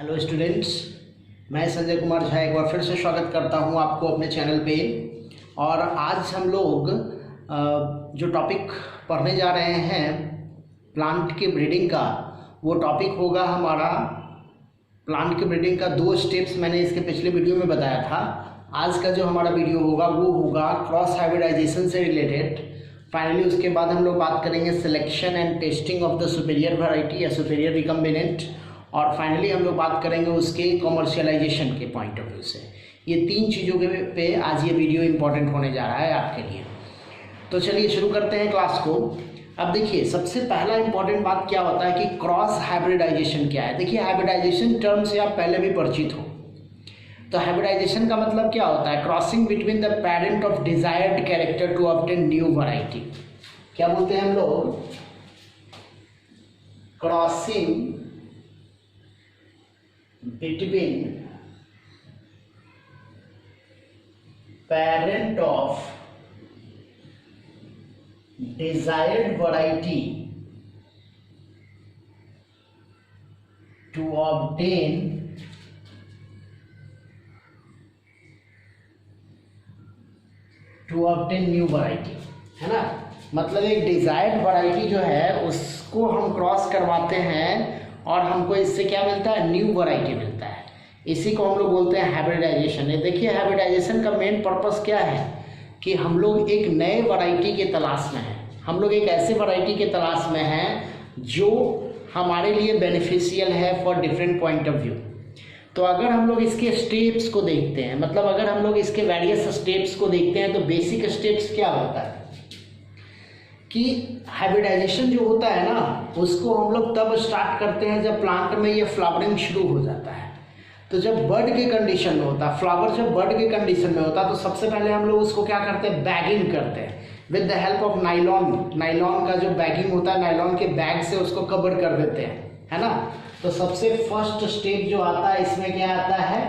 Hello students, मैं संजय कुमार झा एक बार फिर से स्वागत करता हूं आपको अपने चैनल पे। और आज हम लोग जो टॉपिक पढ़ने जा रहे हैं प्लांट की ब्रीडिंग का, वो टॉपिक होगा हमारा प्लांट की ब्रीडिंग का 2 स्टेप्स। मैंने इसके पिछले वीडियो में बताया था। आज का जो हमारा वीडियो होगा वो होगा क्रॉस हाइब्रिडाइजेशन से रिलेटेड। फाइनली उसके बाद हम लोग बात करेंगे selection and testing of the superior variety या सुपीरियर रिकम्बिनेंट, और फाइनली हम लोग बात करेंगे उसके कमर्शियलाइजेशन के पॉइंट ऑफ व्यू से। ये 3 चीज़ों के पे आज ये वीडियो इंपॉर्टेंट होने जा रहा है आपके लिए। तो चलिए शुरू करते हैं क्लास को। अब देखिए, सबसे पहला इंपॉर्टेंट बात क्या होता है कि क्रॉस हाइब्रिडाइजेशन क्या है। देखिए, हाइब्रिडाइजेशन टर्म से आप पहले भी परिचित हो। तो हाइब्रिडाइजेशन का मतलब क्या होता है? Crossing between the parent of desired character to obtain new variety. क्या बोलते हैं हम लोग? Crossing between parent of desired variety to obtain new variety, है ना। मतलब एक डिजायर्ड वैरायटी जो है उसको हम क्रॉस करवाते हैं और हमको इससे क्या मिलता है? न्यू वैरायटी मिलता है। इसी को हम लोग बोलते हैं हाइब्रिडाइजेशन। देखिए, हाइब्रिडाइजेशन का मेन पर्पस क्या है कि हम लोग एक नए वैरायटी के तलाश में हैं। हम लोग एक ऐसे वैरायटी के तलाश में हैं जो हमारे लिए बेनिफिशियल है for different point of view. तो अगर हम लोग इसके स्टेप्स को देखते हैं, मतलब अगर हम लोग इसके वेरियस स्टेप्स को देखते हैं, तो बेसिक स्टेप्स क्या होता है कि हाइब्रिडाइजेशन जो होता है ना, उसको हम लोग तब स्टार्ट करते हैं जब प्लांट में ये फ्लावरिंग शुरू हो जाता है। तो जब बर्ड के कंडीशन में होता है, फ्लावर जब बर्ड के कंडीशन में होता है, तो सबसे पहले हम लोग उसको क्या करते हैं? बैगिंग करते हैं with the help of nylon. Nylon का जो बैगिंग होता है, नाइलॉन के बैग से उसको कवर कर देते हैं, है ना। तो सबसे फर्स्ट स्टेप जो आता है इसमें क्या आता है?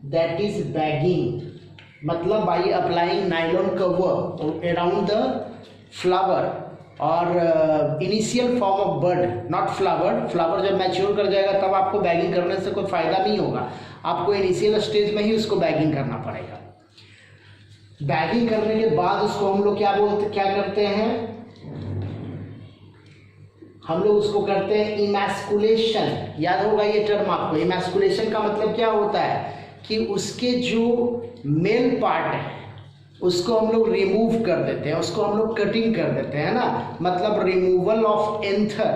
That is bagging. मतलब by applying nylon cover around the flower और initial form of bud, not flower. Flower जब मैच्योर कर जाएगा तब आपको बैगिंग करने से कोई फायदा नहीं होगा। आपको इनिशियल स्टेज में ही उसको बैगिंग करना पड़ेगा। बैगिंग करने के बाद उसको हम लोग क्या करते हैं? हम लोग उसको करते हैं इमैस्कुलेशन। याद होगा ये टर्म आपको। इमैस्कुलेशन का मतलब क्या होता है कि उसके जो मेल पार्ट है उसको हम लोग रिमूव कर देते हैं, उसको हम लोग कटिंग कर देते हैं ना। मतलब रिमूवल ऑफ एंथर,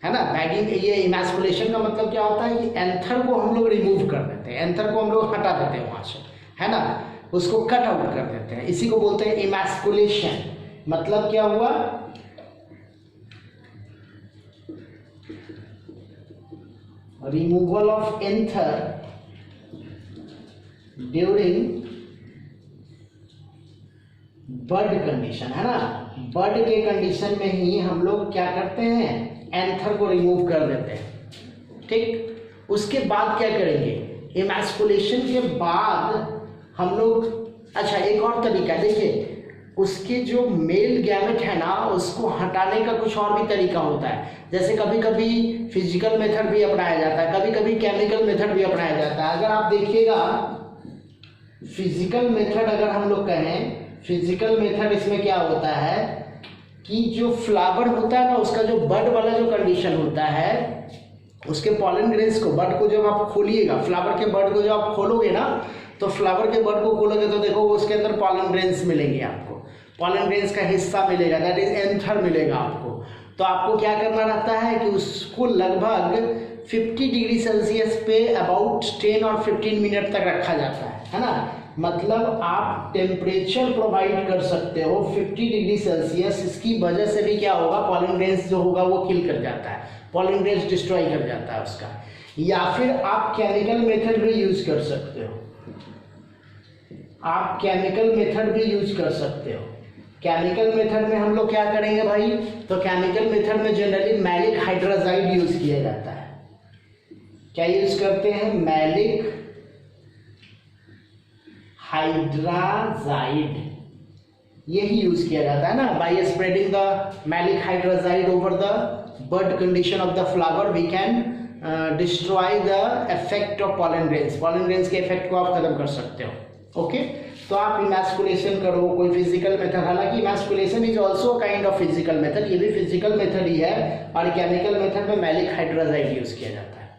है ना। बैगिंग, ये इमैस्कुलेशन का मतलब क्या होता है कि एंथर को हम लोग रिमूव कर देते हैं, एंथर को हम लोग हटा देते हैं वहां से, है ना। उसको कट आउट कर देते हैं। इसी को बोलते हैं इमैस्कुलेशन। मतलब क्या हुआ? Removal of anther during bird condition, है ना। बर्ड के कंडीशन में ही हम लोग क्या करते हैं? एंथर को रिमूव कर देते हैं, ठीक। उसके बाद क्या करेंगे? इमैस्कुलेशन के बाद हम लोग, अच्छा एक और तरीका देखिए, उसके जो मेल गैमेट है ना उसको हटाने का कुछ और भी तरीका होता है। जैसे कभी कभी फिजिकल मेथड भी अपनाया जाता है, कभी कभी केमिकल मेथड भी अपनाया जाता है। अगर आप देखिएगा फिजिकल मेथड, अगर हम लोग कहें फिजिकल मेथड, इसमें क्या होता है कि जो फ्लावर होता है ना, उसका जो बर्ड वाला जो कंडीशन होता है, उसके पॉलन ग्रेन्स को, बर्ड को जब आप खोलिएगा, फ्लावर के बर्ड को जब आप खोलोगे ना, तो फ्लावर के बर्ड को खोलोगे तो देखो उसके अंदर पॉलन ग्रेन्स मिलेंगे आपको। पॉलन ग्रेन्स का हिस्सा मिलेगा, दैट इज एंथर मिलेगा आपको। तो आपको क्या करना रहता है कि उसको लगभग 50 डिग्री सेल्सियस पे अबाउट 10 और 15 मिनट तक रखा जाता है ना। मतलब आप टेम्परेचर प्रोवाइड कर सकते हो 50 डिग्री सेल्सियस। इसकी वजह से भी क्या होगा? पॉलन ग्रेन्स जो होगा वो किल कर जाता है, पॉलन ग्रेन्स डिस्ट्रॉय कर जाता है उसका। या फिर आप केमिकल मेथड भी यूज कर सकते हो, आप केमिकल मेथड भी यूज कर सकते हो। केमिकल मेथड में हम लोग क्या करेंगे भाई? तो केमिकल मेथड में जनरली मैलिक हाइड्रोजाइड यूज किया जाता है। क्या यूज करते हैं? मैलिक हाइड्रोजाइड, यही यूज किया जाता है ना। By spreading the maleic hydrazide over the bud condition of the flower we can destroy the effect of pollen grains, pollen grains के इफेक्ट को आप खत्म कर सकते हो। ओके, तो आप इमैस्कुलेशन करो, कोई फिजिकल मेथड, हालांकि emasculation is also kind of physical method, ये भी फिजिकल मेथड ही है, और केमिकल मेथड में मैलिक हाइड्रोजाइड यूज किया जाता है।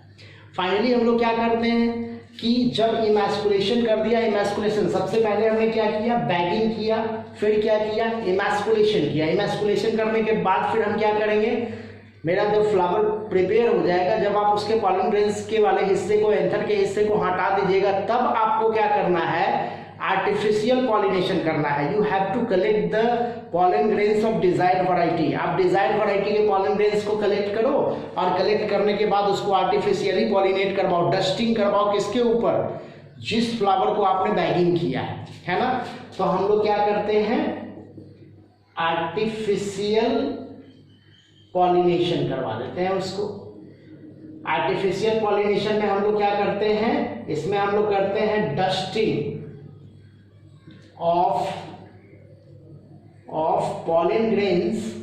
फाइनली हम लोग क्या करते हैं कि जब इमैस्कुलेशन कर दिया, इमैस्कुलेशन सबसे पहले हमने क्या किया, बैगिंग किया, फिर क्या किया, इमैस्कुलेशन किया। इमैस्कुलेशन करने के बाद फिर हम क्या करेंगे, मेरा जब फ्लावर प्रिपेयर हो जाएगा, जब आप उसके पॉलन ग्रेन्स के वाले हिस्से को, एंथर के हिस्से को हटा दीजिएगा, तब आपको क्या करना है, आर्टिफिशियल पॉलिनेशन करना है। You have to collect the pollen grains of desired variety. आप डिजायर्ड वैरायटी के पॉलन ग्रेन्स को कलेक्ट करो, और कलेक्ट करने के बाद उसको आर्टिफिशियली पॉलिनेट करवाओ, डस्टिंग करवाओ, किसके ऊपर, जिस फ्लावर को आपने बैगिंग किया है ना। तो हम लोग क्या करते हैं, आर्टिफिशियल पॉलिनेशन करवा देते हैं उसको। आर्टिफिशियल पॉलिनेशन में हम लोग क्या करते हैं, इसमें हम लोग करते हैं dusting of pollen grains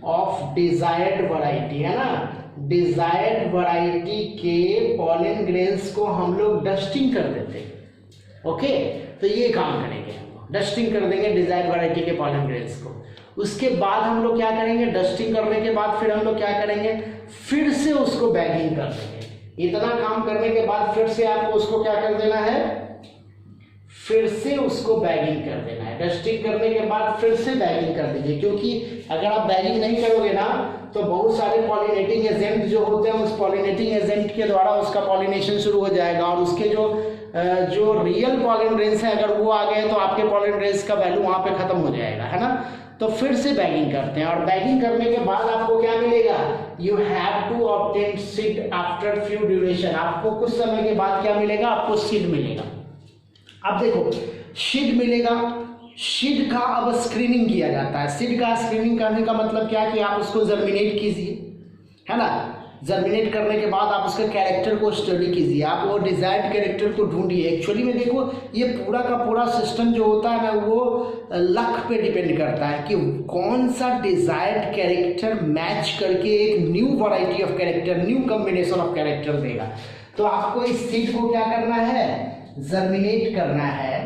of desired variety, है ना। डिजायर्ड वैरायटी के पॉलन ग्रेन्स को हम लोग डस्टिंग कर देते हैं। ओके, तो ये काम करेंगे हम, डस्टिंग कर देंगे डिजायर्ड वैरायटी के पॉलन ग्रेन्स को। उसके बाद हम लोग क्या करेंगे, डस्टिंग करने के बाद फिर हम लोग क्या करेंगे, फिर से उसको बैगिंग कर देंगे। इतना काम करने के बाद फिर से आपको उसको क्या कर देना है, फिर से उसको बैगिंग कर देना है। डस्टिंग करने के बाद फिर से बैगिंग कर दीजिए, क्योंकि अगर आप बैगिंग नहीं करोगे ना, तो बहुत सारे पॉलिनेटिंग एजेंट जो होते हैं, उस पॉलिनेटिंग एजेंट के द्वारा उसका पॉलिनेशन शुरू हो जाएगा, और उसके जो रियल पॉलन ग्रेन्स हैं, अगर वो आ गए तो आपके पॉलन ग्रेन्स का वैल्यू वहाँ पे खत्म हो जाएगा, है ना। तो फिर से बैगिंग करते हैं, और बैगिंग करने के बाद आपको क्या मिलेगा, you have to obtain seed after few duration. आपको कुछ समय के बाद क्या मिलेगा, आपको सीड मिलेगा। अब देखो, सीड मिलेगा, सीड का अब स्क्रीनिंग किया जाता है। सीड का स्क्रीनिंग करने का मतलब क्या है कि आप उसको जर्मिनेट कीजिए, है ना। जर्मिनेट करने के बाद आप उसके कैरेक्टर को स्टडी कीजिए, आप वो डिजायर्ड कैरेक्टर को ढूंढिए। एक्चुअली में देखो, ये पूरा का पूरा सिस्टम जो होता है ना, वो लक पे डिपेंड करता है कि कौन सा डिजायर्ड कैरेक्टर मैच करके एक new variety of character, new combination of character देगा। तो आपको इस सीड को क्या करना है, जर्मिनेट करना है,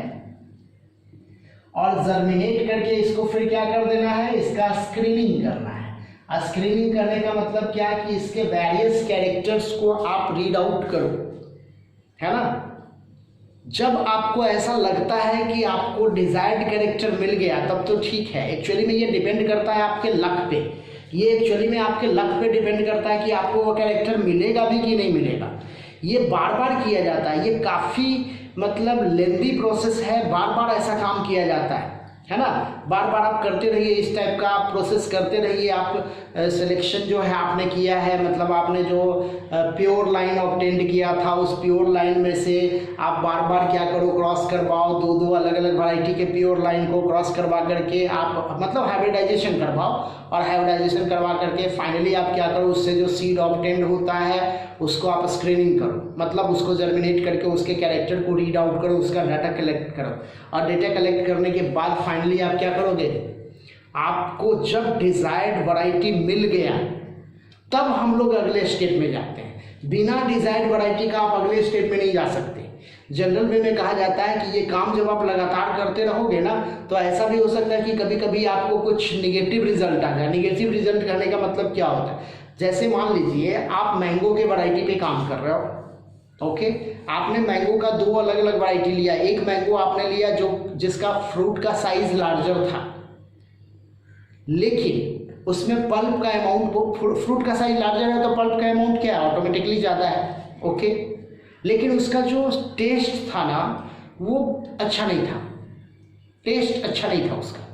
और जर्मिनेट करके इसको फिर क्या कर देना है, इसका स्क्रीनिंग करना है। स्क्रीनिंग करने का मतलब क्या है कि इसके वेरियस कैरेक्टर्स को आप रीड आउट करो, है ना। जब आपको ऐसा लगता है कि आपको डिजायर्ड कैरेक्टर मिल गया, तब तो ठीक है। एक्चुअली में ये डिपेंड करता है आपके लक पे, ये एक्चुअली में आपके लक पे डिपेंड करता है कि आपको वो कैरेक्टर मिलेगा भी कि नहीं मिलेगा। ये बार बार किया जाता है, ये काफ़ी मतलब लेंदी प्रोसेस है, बार बार ऐसा काम किया जाता है ना। बार बार आप करते रहिए, इस टाइप का आप प्रोसेस करते रहिए। आप सिलेक्शन जो है आपने किया है, मतलब आपने जो प्योर लाइन ऑब्टेंड किया था, उस प्योर लाइन में से आप बार बार क्या करो, क्रॉस करवाओ, दो अलग अलग वैरायटी के प्योर लाइन को क्रॉस करवा करके आप मतलब हाइब्रिडाइजेशन करवाओ, और हाइब्रिडाइजेशन करवा करके फाइनली आप क्या करो, उससे जो सीड ऑब्टेंड होता है उसको आप स्क्रीनिंग करो, मतलब उसको जर्मिनेट करके उसके कैरेक्टर को रीड आउट करो, उसका डाटा कलेक्ट करो, और डेटा कलेक्ट करने के बाद फाइनली आप क्या करोगे, आपको जब डिजायर्ड वैरायटी मिल गया, तब हम लोग अगले स्टेप में जाते हैं। बिना डिजायर्ड वैरायटी का आप अगले स्टेप में नहीं जा सकते। जनरल वे में कहा जाता है कि ये काम जब आप लगातार करते रहोगे ना, तो ऐसा भी हो सकता है कि कभी कभी आपको कुछ निगेटिव रिजल्ट आ जाए। निगेटिव रिजल्ट करने का मतलब क्या होता है, जैसे मान लीजिए आप मैंगो के वैरायटी पे काम कर रहे हो, ओके, आपने मैंगो का दो अलग अलग वैरायटी लिया। एक मैंगो आपने लिया जिसका फ्रूट का साइज लार्जर था, लेकिन उसमें पल्प का अमाउंट, फ्रूट का साइज लार्जर है तो पल्प का अमाउंट क्या है, ऑटोमेटिकली ज़्यादा है, ओके। लेकिन उसका जो टेस्ट था ना, वो अच्छा नहीं था, टेस्ट अच्छा नहीं था उसका।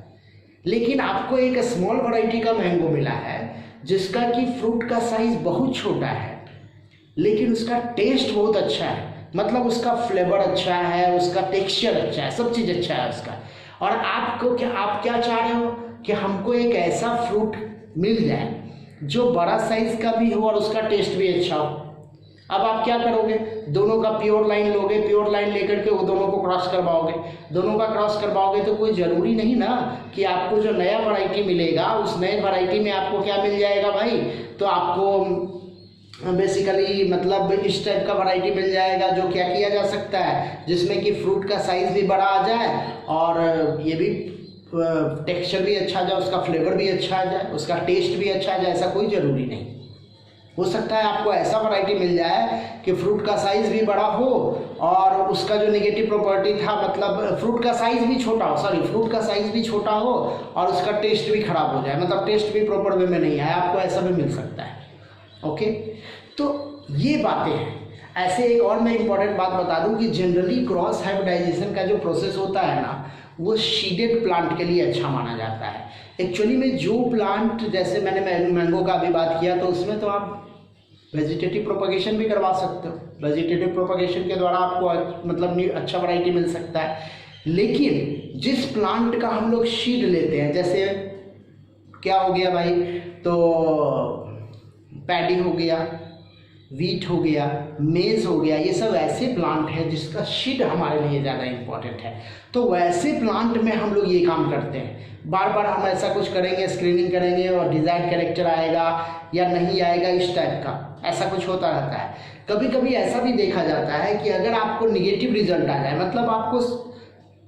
लेकिन आपको एक स्मॉल वैरायटी का मैंगो मिला है जिसका कि फ्रूट का साइज बहुत छोटा है, लेकिन उसका टेस्ट बहुत अच्छा है, मतलब उसका फ्लेवर अच्छा है, उसका टेक्सचर अच्छा है, सब चीज़ अच्छा है उसका। और आप क्या चाह रहे हो कि हमको एक ऐसा फ्रूट मिल जाए जो बड़ा साइज का भी हो और उसका टेस्ट भी अच्छा हो। अब आप क्या करोगे, दोनों का प्योर लाइन लोगे, प्योर लाइन लेकर के वो दोनों को क्रॉस करवाओगे। दोनों का क्रॉस करवाओगे तो कोई ज़रूरी नहीं ना कि आपको जो नया वैरायटी मिलेगा, उस नए वैरायटी में आपको क्या मिल जाएगा भाई, तो आपको बेसिकली मतलब इस टाइप का वैरायटी मिल जाएगा जो क्या किया जा सकता है, जिसमें कि फ्रूट का साइज़ भी बड़ा आ जाए और ये भी टेक्सचर भी अच्छा आ जाए, उसका फ्लेवर भी अच्छा आ जाए, उसका टेस्ट भी अच्छा आ जाए। ऐसा कोई ज़रूरी नहीं, हो सकता है आपको ऐसा वैरायटी मिल जाए कि फ्रूट का साइज़ भी बड़ा हो और उसका जो नेगेटिव प्रॉपर्टी था, मतलब फ्रूट का साइज़ भी छोटा हो, फ्रूट का साइज़ भी छोटा हो और उसका टेस्ट भी खराब हो जाए, मतलब टेस्ट भी प्रॉपर वे में नहीं आए, आपको ऐसा भी मिल सकता है। ओके, तो ये बातें हैं। ऐसे एक और मैं इंपॉर्टेंट बात बता दूं कि जनरली क्रॉस हाइब्रिडाइजेशन का जो प्रोसेस होता है ना, वो सीडेड प्लांट के लिए अच्छा माना जाता है। एक्चुअली में जो प्लांट, जैसे मैंने मैंगो का अभी बात किया, तो उसमें तो आप वेजिटेटिव प्रोपगेशन भी करवा सकते हो। वेजिटेटिव प्रोपगेशन के द्वारा आपको मतलब अच्छा वैरायटी मिल सकता है। लेकिन जिस प्लांट का हम लोग सीड लेते हैं, जैसे क्या हो गया भाई, तो पैडी हो गया, वीट हो गया, मेज हो गया, ये सब ऐसे प्लांट हैं जिसका सीड हमारे लिए ज़्यादा इम्पोर्टेंट है। तो वैसे प्लांट में हम लोग ये काम करते हैं। बार बार हम ऐसा कुछ करेंगे, स्क्रीनिंग करेंगे और डिज़ाइन कैरेक्टर आएगा या नहीं आएगा, इस टाइप का ऐसा कुछ होता रहता है। कभी कभी ऐसा भी देखा जाता है कि अगर आपको निगेटिव रिजल्ट आ जाए, मतलब आपको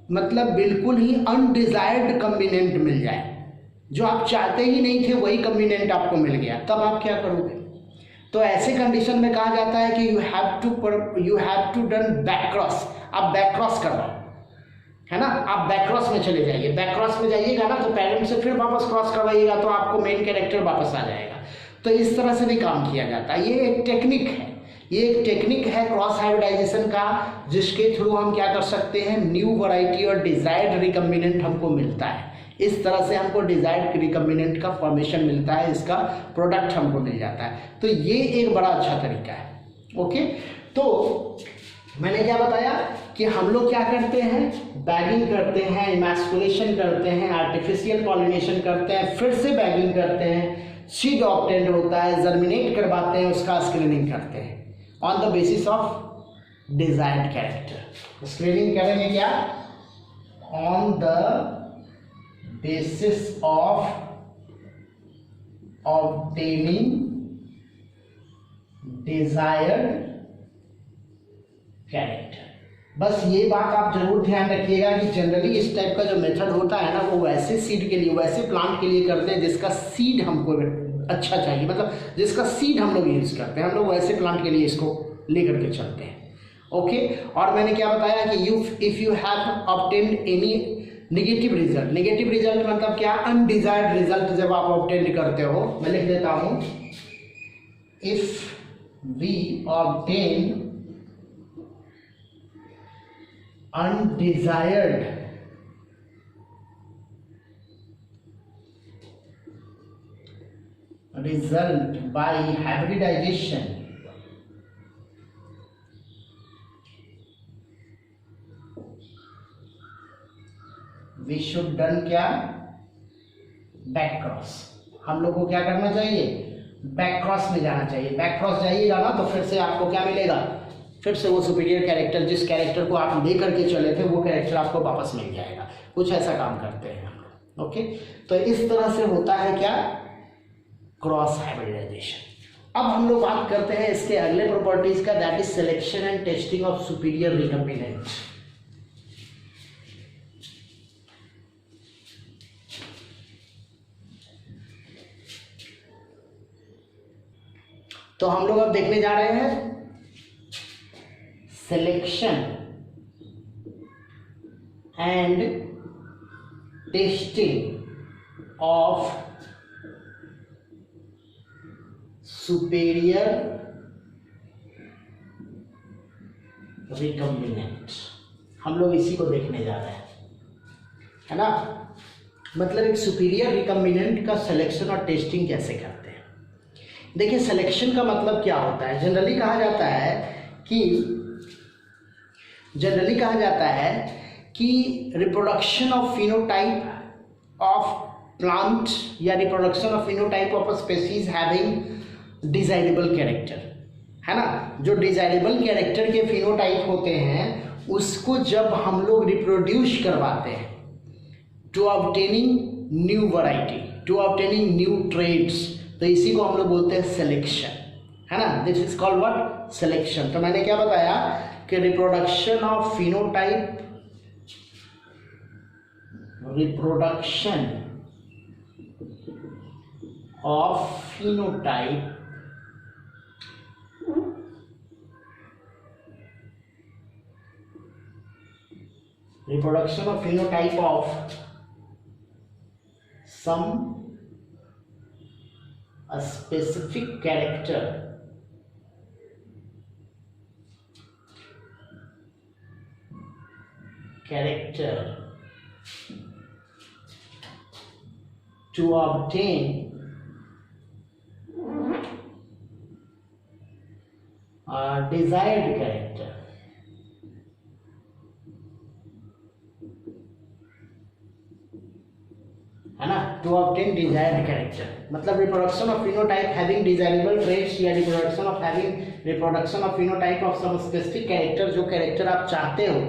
मतलब बिल्कुल ही अनडिजायर्ड कम्बिनेंट मिल जाए, जो आप चाहते ही नहीं थे वही कम्बिनेंट आपको मिल गया, तब आप क्या करोगे? तो ऐसे कंडीशन में कहा जाता है कि you have to done back cross. आप बैक क्रॉस करवाओ, है ना, आप बैक क्रॉस में चले जाइए। बैक क्रॉस में जाइएगा ना तो पेरेंट से फिर वापस क्रॉस करवाइएगा तो आपको मेन कैरेक्टर वापस आ जाएगा। तो इस तरह से भी काम किया जाता है। ये एक टेक्निक है, ये एक टेक्निक है क्रॉस हाइब्रिडाइजेशन का, जिसके थ्रू हम क्या कर सकते हैं, न्यू वैरायटी और डिजायर्ड रिकम्बिनेंट हमको मिलता है। इस तरह से हमको डिजायर्ड रिकम्बिनेंट का फॉर्मेशन मिलता है, इसका प्रोडक्ट हमको मिल जाता है। तो ये एक बड़ा अच्छा तरीका है। ओके, तो मैंने क्या बताया कि हम लोग क्या करते हैं, बैगिंग करते हैं, इमैस्कुलेशन करते हैं, आर्टिफिशियल पॉलिनेशन करते हैं, फिर से बैगिंग करते हैं, सीड ऑब्टेंड होता है, जर्मिनेट करवाते हैं, उसका स्क्रीनिंग करते हैं on the basis of desired character. Screening करेंगे क्या, on the basis of obtaining desired character। बस ये बात आप जरूर ध्यान रखिएगा कि जनरली इस टाइप का जो मेथड होता है ना, वो वैसे सीड के लिए, वैसे प्लांट के लिए करते हैं जिसका सीड हमको अच्छा चाहिए, मतलब जिसका सीड हम लोग यूज करते हैं, हम लोग वैसे प्लांट के लिए इसको लेकर के चलते हैं। ओके, और मैंने क्या बताया कि if you have obtained any negative result, negative result मतलब क्या, अनडिजायर्ड रिजल्ट जब आप ऑब्टेन करते हो, मैं लिख देता हूं, if we obtain undesired result by hybridization, we should done क्या, बैक क्रॉस। हम लोग को क्या करना चाहिए, बैक क्रॉस में जाना चाहिए। बैक क्रॉस जाइएगा ना तो फिर से आपको क्या मिलेगा, फिर से वो सुपीरियर कैरेक्टर, जिस कैरेक्टर को आप ले करके चले थे वो कैरेक्टर आपको वापस मिल जाएगा। कुछ ऐसा काम करते हैं हम लोग। ओके, तो इस तरह से होता है क्या, क्रॉस हाइब्रिडाइजेशन। अब हम लोग बात करते हैं इसके अगले प्रॉपर्टीज का, that is selection and testing of superior recombinant. तो हम लोग अब देखने जा रहे हैं selection and testing of superior recombinant. हम लोग इसी को देखने जा रहे हैं, है ना, मतलब एक सुपीरियर रिकम्बिनेंट का सिलेक्शन और टेस्टिंग कैसे करते हैं। देखिए, सिलेक्शन का मतलब क्या होता है, जनरली कहा जाता है कि reproduction of phenotype of plant या reproduction of phenotype of species having desirable character, है ना, जो डिजायरेबल कैरेक्टर के फिनोटाइप होते हैं उसको जब हम लोग रिप्रोड्यूस करवाते हैं to obtaining new variety, to obtaining new traits, तो इसी को हम लोग बोलते हैं सिलेक्शन, है ना, this is called what, selection. तो मैंने क्या बताया कि reproduction of phenotype, reproduction of phenotype reproduction of phenotype of some a specific character to obtain a desired character, है ना, टू ऑब्टेन डिजायर्ड कैरेक्टर, मतलब reproduction of phenotype having desirable traits या reproduction of phenotype of some specific character, जो character आप चाहते हो,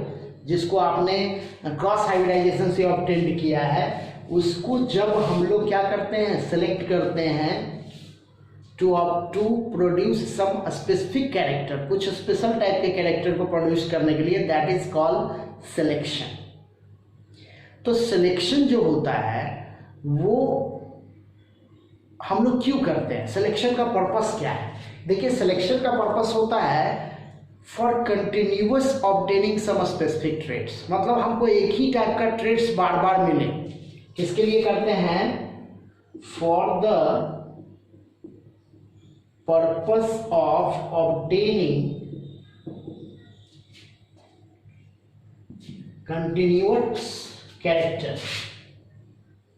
जिसको आपने क्रॉस हाइब्रिडाइजेशन से ऑब्टेन किया है, उसको जब हम लोग क्या करते हैं, सेलेक्ट करते हैं to produce some specific character, कुछ स्पेशल टाइप के कैरेक्टर को प्रोड्यूस करने के लिए, दैट इज कॉल्ड सिलेक्शन। तो सिलेक्शन जो होता है वो हम लोग क्यों करते हैं, सिलेक्शन का पर्पस क्या है? देखिए, सिलेक्शन का पर्पस होता है for continuous obtaining some specific traits, मतलब हमको एक ही टाइप का ट्रेट्स बार बार मिले, किसके लिए करते हैं, for the purpose of obtaining continuous character,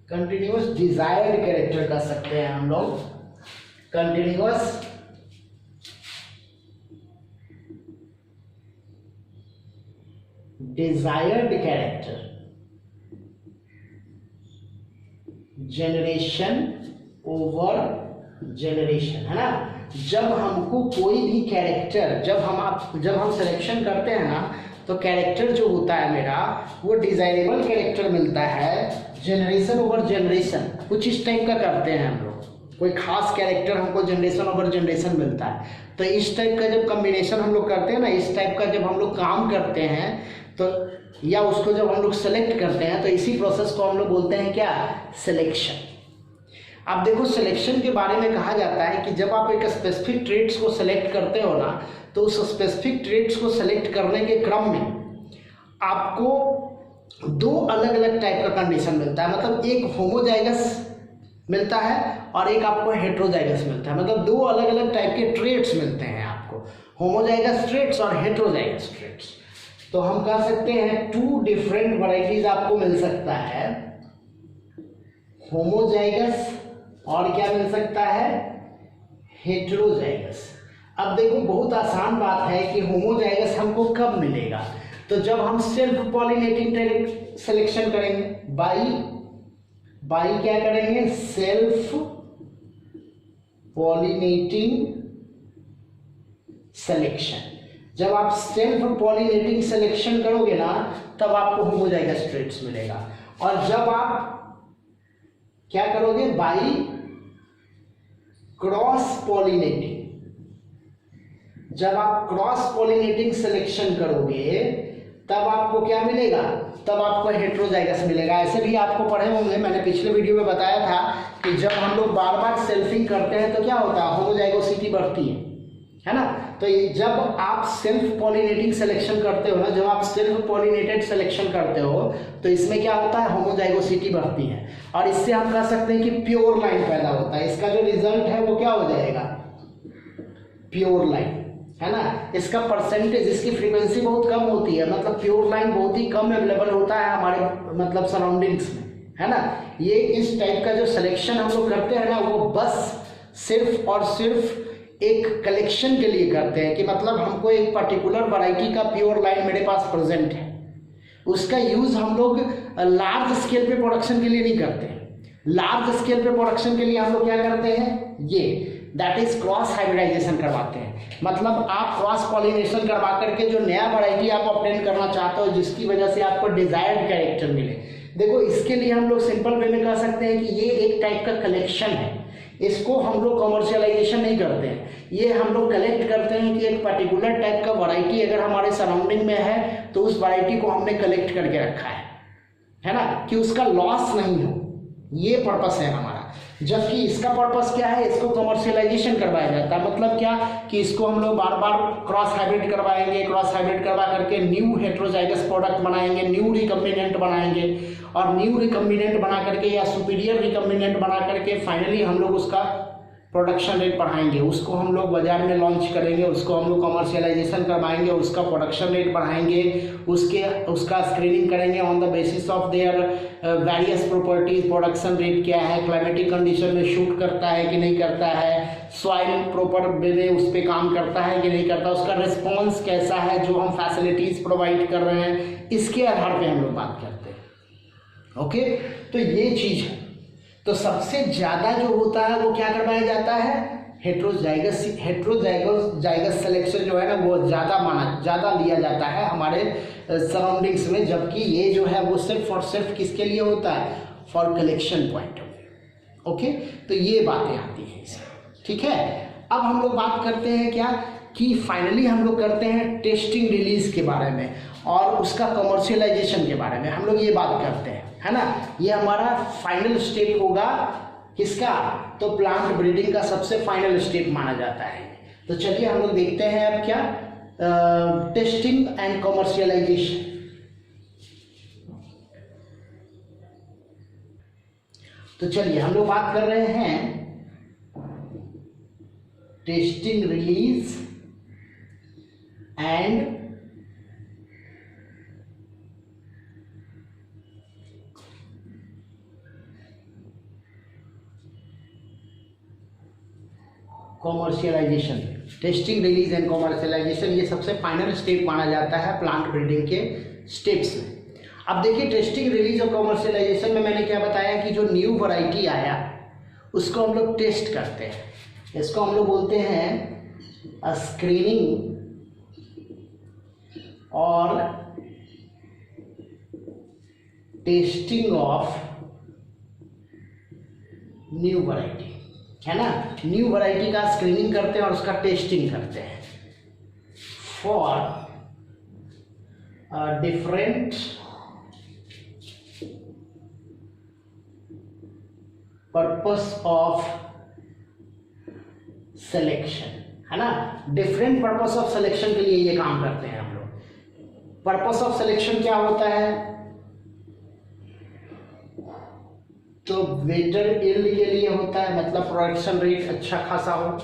continuous desired character कर सकते हैं हम लोग, continuous desired character, generation over generation, है ना। जब हमको कोई भी कैरेक्टर, जब हम सिलेक्शन करते हैं ना, तो कैरेक्टर जो होता है मेरा वो डिजायरेबल कैरेक्टर मिलता है जनरेशन ओवर जनरेशन, कुछ इस टाइप का करते हैं हम लोग, कोई खास कैरेक्टर हमको जनरेशन ओवर जनरेशन मिलता है। तो इस टाइप का जब कॉम्बिनेशन हम लोग करते हैं ना, इस टाइप का जब हम लोग काम करते हैं, तो या उसको जब हम लोग सेलेक्ट करते हैं, तो इसी प्रोसेस को हम लोग बोलते हैं क्या, सिलेक्शन। अब देखो, सिलेक्शन के बारे में कहा जाता है कि जब आप एक स्पेसिफिक ट्रेट्स को सेलेक्ट करते हो ना, तो उस स्पेसिफिक ट्रेट्स को सेलेक्ट करने के क्रम में आपको दो अलग अलग टाइप का कंडीशन मिलता है, मतलब एक होमोजाइगस मिलता है और एक आपको हेट्रोजाइगस मिलता है, मतलब दो अलग अलग टाइप के ट्रेट्स मिलते हैं आपको, होमोजाइगस ट्रेट्स और हेट्रोजाइगस ट्रेट्स। तो हम कह सकते हैं टू डिफरेंट वैरायटीज आपको मिल सकता है, होमोजाइगस और क्या मिल सकता है, हेट्रोजाइगस। अब देखो, बहुत आसान बात है कि होमोजाइगस हमको कब मिलेगा, तो जब हम सेल्फ पॉलिनेटिंग सिलेक्शन करेंगे, बाई क्या करेंगे, सेल्फ पॉलिनेटिंग सिलेक्शन। जब आप सेल्फ पॉलिनेटिंग सिलेक्शन करोगे ना, तब आपको होमोजाइगस ट्रेट्स मिलेगा। और जब आप क्या करोगे, बाई क्रॉस पॉलिनेटिंग, जब आप क्रॉस पॉलिनेटिंग सिलेक्शन करोगे तब आपको क्या मिलेगा, तब आपको हेट्रोजाइगस मिलेगा। ऐसे भी आपको पढ़े होंगे, मैंने पिछले वीडियो में बताया था कि जब हम लोग बार बार सेल्फिंग करते हैं तो क्या होता है, होमोजाइगोसिटी बढ़ती है ना। तो जब आप सेल्फ पॉलिनेटिंग सिलेक्शन करते हो ना, जब आप सेल्फ पॉलिनेटेड सिलेक्शन करते हो, तो इसमें क्या होता है, होमोजाइगोसिटी बढ़ती है, और इससे हम कह सकते हैं कि प्योर लाइन पैदा होता है। इसका जो रिजल्ट है वो क्या हो जाएगा, प्योर लाइन, है ना। इसका परसेंटेज, इसकी फ्रीक्वेंसी बहुत कम होती है, मतलब प्योर लाइन बहुत ही कम अवेलेबल होता है हमारे मतलब सराउंडिंग्स में, है ना। ये इस टाइप का जो सिलेक्शन हम लोग करते हैं ना, वो बस सिर्फ और सिर्फ एक कलेक्शन के लिए करते हैं कि मतलब हमको एक पर्टिकुलर वैरायटी का प्योर लाइन मेरे पास प्रेजेंट है, उसका यूज हम लोग लार्ज स्केल पे प्रोडक्शन के लिए नहीं करते हैं। लार्ज स्केल पे प्रोडक्शन के लिए हम लोग क्या करते हैं, ये दैट इज क्रॉस हाइब्रिडाइजेशन करवाते हैं। मतलब आप क्रॉस पॉलिनेशन करवा करके जो नया वैरायटी आप ऑब्टेन करना चाहते हो, जिसकी वजह से आपको डिजायर्ड कैरेक्टर मिले। देखो, इसके लिए हम लोग सिंपल वे में कह सकते हैं कि ये एक टाइप का कलेक्शन है, इसको हम लोग कमर्शियलाइजेशन नहीं करते हैं, ये हम लोग कलेक्ट करते हैं कि एक पर्टिकुलर टाइप का वैरायटी अगर हमारे सराउंडिंग में है तो उस वैरायटी को हमने कलेक्ट करके रखा है ना, कि उसका लॉस नहीं हो, ये पर्पस है हमारा। जबकि इसका पर्पस क्या है, इसको कमर्शियलाइजेशन करवाया जाता है। मतलब क्या कि इसको हम लोग बार बार क्रॉस हाइब्रिड करवाएंगे, क्रॉस हाइब्रिड करवा करके न्यू हेट्रोजाइगस प्रोडक्ट बनाएंगे, न्यू रिकम्बिनेंट बनाएंगे, और न्यू रिकम्बिनेंट बना करके या सुपीरियर रिकम्बिनेंट बना करके फाइनली हम लोग उसका प्रोडक्शन रेट बढ़ाएंगे, उसको हम लोग बाजार में लॉन्च करेंगे, उसको हम लोग कमर्शियलाइजेशन करवाएंगे, उसका प्रोडक्शन रेट बढ़ाएंगे, उसका स्क्रीनिंग करेंगे on the basis of their various properties, production rate क्या है, क्लाइमेटिक कंडीशन में शूट करता है कि नहीं करता है, सॉइल प्रॉपर वे में उस पर काम करता है कि नहीं करता, उसका रिस्पॉन्स कैसा है, जो हम फैसिलिटीज प्रोवाइड कर रहे हैं, इसके आधार पर हम लोग बात करते हैं। ओके, तो ये चीज़ है। तो सबसे ज़्यादा जो होता है वो क्या करवाया जाता है, हेट्रोजाइगस सिलेक्शन जो है ना वो ज़्यादा लिया जाता है हमारे सराउंडिंग्स में, जबकि ये जो है वो सिर्फ और सिर्फ किसके लिए होता है, for collection point of view. Okay, तो ये बातें आती हैं इसमें। ठीक है, अब हम लोग बात करते हैं क्या कि फाइनली हम लोग करते हैं टेस्टिंग रिलीज के बारे में और उसका कमर्शियलाइजेशन के बारे में हम लोग ये बात करते हैं, है ना। ये हमारा फाइनल स्टेप होगा किसका, तो प्लांट ब्रीडिंग का सबसे फाइनल स्टेप माना जाता है। तो चलिए हम लोग देखते हैं अब क्या, टेस्टिंग एंड कमर्शियलाइजेशन। तो चलिए हम लोग बात कर रहे हैं testing release and commercialisation. Testing release and commercialisation ये सबसे फाइनल स्टेप माना जाता है प्लांट ब्रीडिंग के स्टेप्स में। अब देखिए टेस्टिंग रिलीज और कॉमर्शियलाइजेशन में मैंने क्या बताया कि जो न्यू वैरायटी आया उसको हम लोग टेस्ट करते हैं, इसको हम लोग बोलते हैं स्क्रीनिंग और टेस्टिंग ऑफ न्यू वैरायटी, है ना। न्यू वैरायटी का स्क्रीनिंग करते हैं और उसका टेस्टिंग करते हैं for different purpose of selection, है ना। डिफरेंट पर्पस ऑफ सिलेक्शन के लिए ये काम करते हैं हम लोग। पर्पस ऑफ सिलेक्शन क्या होता है, तो बेटर यील्ड के लिए होता है, मतलब प्रोडक्शन रेट अच्छा खासा हो,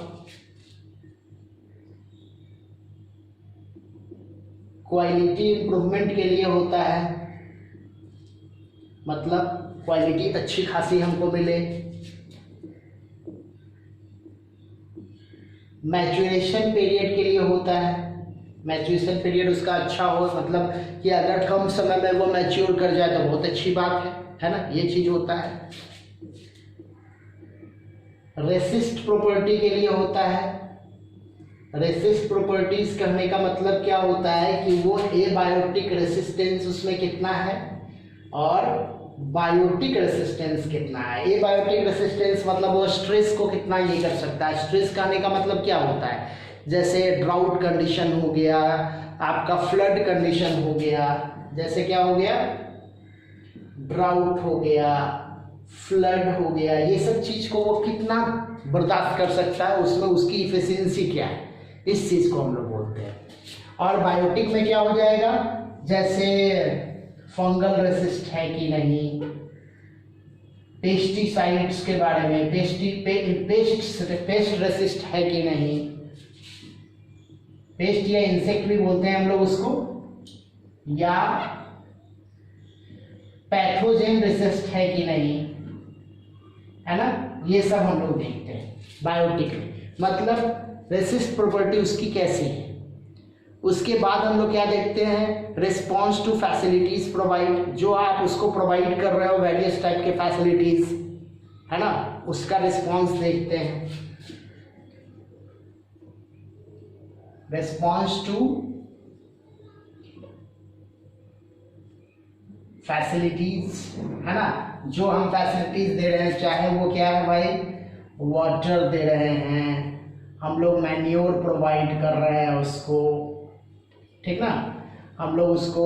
क्वालिटी इंप्रूवमेंट के लिए होता है, मतलब क्वालिटी अच्छी खासी हमको मिले, मैच्योरेशन पीरियड के लिए होता है, मैच्योरेशन पीरियड उसका अच्छा हो, मतलब कि अगर कम समय में वो मैच्योर कर जाए तो बहुत अच्छी बात है ना, ये चीज होता है। रेसिस्ट प्रॉपर्टी के लिए होता है, रेसिस्ट प्रॉपर्टीज करने का मतलब क्या होता है कि वो एबायोटिक रेसिस्टेंस उसमें कितना है और बायोटिक रेसिस्टेंस कितना है। एबायोटिक रेसिस्टेंस मतलब वो स्ट्रेस को कितना ये कर सकता है। स्ट्रेस कहने का मतलब क्या होता है, जैसे ड्राउट कंडीशन हो गया, आपका फ्लड कंडीशन हो गया, जैसे क्या हो गया, ड्राउट हो गया, फ्लड हो गया, ये सब चीज को वो कितना बर्दाश्त कर सकता है, उसमें उसकी इफिशियंसी क्या है, इस चीज को हम लोग बोलते हैं। और बायोटिक में क्या हो जाएगा, जैसे फंगल रेसिस्ट है कि नहीं, पेस्टिसाइड्स के बारे में, पेस्ट रेसिस्ट है कि नहीं, पेस्ट या इंसेक्ट भी बोलते हैं हम लोग उसको, या पैथोजेन रेसिस्ट है कि नहीं, है ना। ये सब हम लोग देखते हैं बायोटिक में, मतलब रेसिस्ट प्रॉपर्टी उसकी कैसी है। उसके बाद हम लोग क्या देखते हैं, रिस्पॉन्स टू फैसिलिटीज प्रोवाइड, जो आप उसको प्रोवाइड कर रहे हो वेरियस टाइप के फैसिलिटीज, है ना, उसका रिस्पॉन्स देखते हैं। रिस्पॉन्स टू फैसिलिटीज, है ना, जो हम फैसिलिटीज दे रहे हैं, चाहे वो क्या है भाई, वाटर दे रहे हैं, हम लोग मैन्योर प्रोवाइड कर रहे हैं उसको, ठीक ना, हम लोग उसको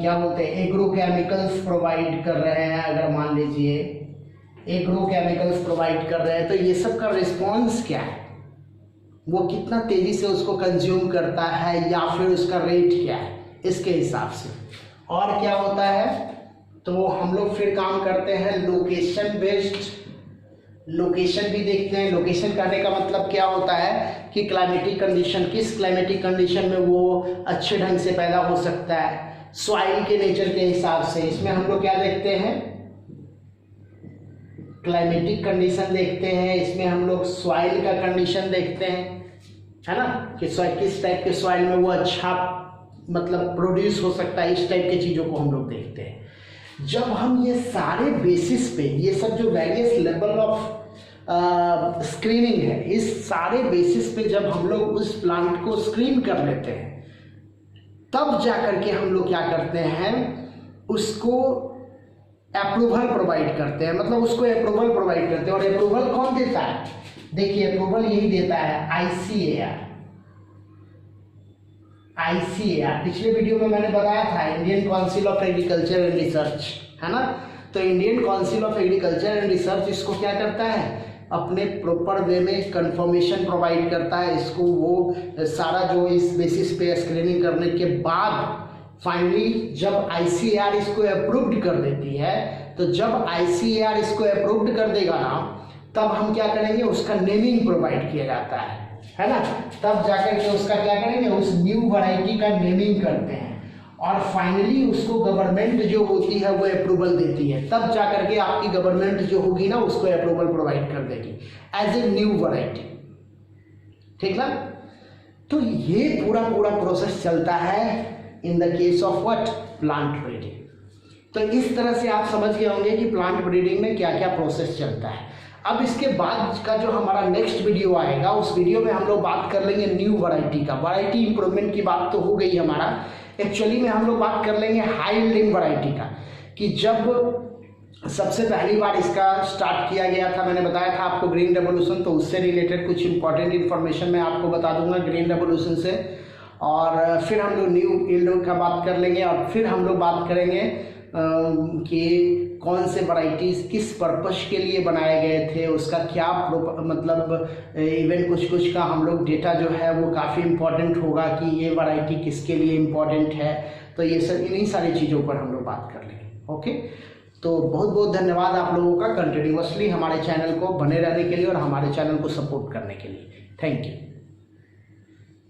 क्या बोलते हैं एग्रो केमिकल्स प्रोवाइड कर रहे हैं, अगर मान लीजिए एग्रो केमिकल्स प्रोवाइड कर रहे हैं, तो ये सब का रिस्पॉन्स क्या है, वो कितना तेज़ी से उसको कंज्यूम करता है या फिर उसका रेट क्या है, इसके हिसाब से। और क्या होता है, तो हम लोग फिर काम करते हैं लोकेशन बेस्ड, लोकेशन भी देखते हैं। लोकेशन करने का मतलब क्या होता है कि क्लाइमेटिक कंडीशन, किस क्लाइमेटिक कंडीशन में वो अच्छे ढंग से पैदा हो सकता है, सॉइल के नेचर के हिसाब से। इसमें हम लोग क्या देखते हैं, क्लाइमेटिक कंडीशन देखते हैं, इसमें हम लोग सॉइल का कंडीशन देखते हैं, है ना, कि सॉइल किस टाइप के सॉइल में वो अच्छा मतलब प्रोड्यूस हो सकता है, इस टाइप की चीज़ों को हम लोग देखते हैं। जब हम ये सारे बेसिस पे, ये सब जो वेरियस लेवल ऑफ स्क्रीनिंग है, इस सारे बेसिस पे जब हम लोग उस प्लांट को स्क्रीन कर लेते हैं, तब जाकर के हम लोग क्या करते हैं, उसको अप्रूवल प्रोवाइड करते हैं, मतलब उसको अप्रूवल प्रोवाइड करते हैं। और अप्रूवल कौन देता है, देखिए अप्रूवल यही देता है ICAR। पिछले वीडियो में मैंने बताया था Indian council of agriculture and research, है ना। तो Indian council of agriculture and research इसको क्या करता है, अपने प्रॉपर वे में कंफर्मेशन प्रोवाइड करता है इसको। वो सारा जो इस बेसिस पे स्क्रीनिंग करने के बाद फाइनली जब ICAR इसको अप्रूव्ड कर देती है, तो जब ICAR इसको अप्रूव्ड कर देगा ना, तब हम क्या करेंगे, उसका नेमिंग प्रोवाइड किया जाता है ना। तब जाकर के उसका क्या करेंगे, उस न्यू वैरायटी का नेमिंग करते हैं और फाइनली उसको गवर्नमेंट जो होती है वो अप्रूवल देती है। तब जाकर के आपकी गवर्नमेंट जो होगी ना उसको अप्रूवल प्रोवाइड कर देगी एज ए न्यू वैरायटी, ठीक ना। तो ये पूरा प्रोसेस चलता है in the case of what, plant breeding. तो इस तरह से आप समझ गए होंगे कि प्लांट ब्रीडिंग में क्या क्या प्रोसेस चलता है। अब इसके बाद का जो हमारा नेक्स्ट वीडियो आएगा, उस वीडियो में हम लोग बात कर लेंगे न्यू वैरायटी का। वैरायटी इंप्रूवमेंट की बात तो हो गई हमारा, एक्चुअली में हम लोग बात कर लेंगे हाई यील्डिंग वैरायटी का, कि जब सबसे पहली बार इसका स्टार्ट किया गया था, मैंने बताया था आपको ग्रीन रेवोल्यूशन, तो उससे रिलेटेड कुछ इंपॉर्टेंट इन्फॉर्मेशन मैं आपको बता दूंगा ग्रीन रेवोल्यूशन से। और फिर हम लोग न्यू यील्ड का बात कर लेंगे, और फिर हम लोग बात करेंगे कि कौन से वैरायटीज़ किस पर्पस के लिए बनाए गए थे, उसका क्या मतलब इवन कुछ का हम लोग डेटा जो है वो काफ़ी इम्पोर्टेंट होगा कि ये वैरायटी किसके लिए इम्पोर्टेंट है। तो ये सब इन्हीं सारी चीज़ों पर हम लोग बात कर लेंगे। ओके, तो बहुत बहुत धन्यवाद आप लोगों का कंटिन्यूअसली हमारे चैनल को बने रहने के लिए और हमारे चैनल को सपोर्ट करने के लिए। Thank you.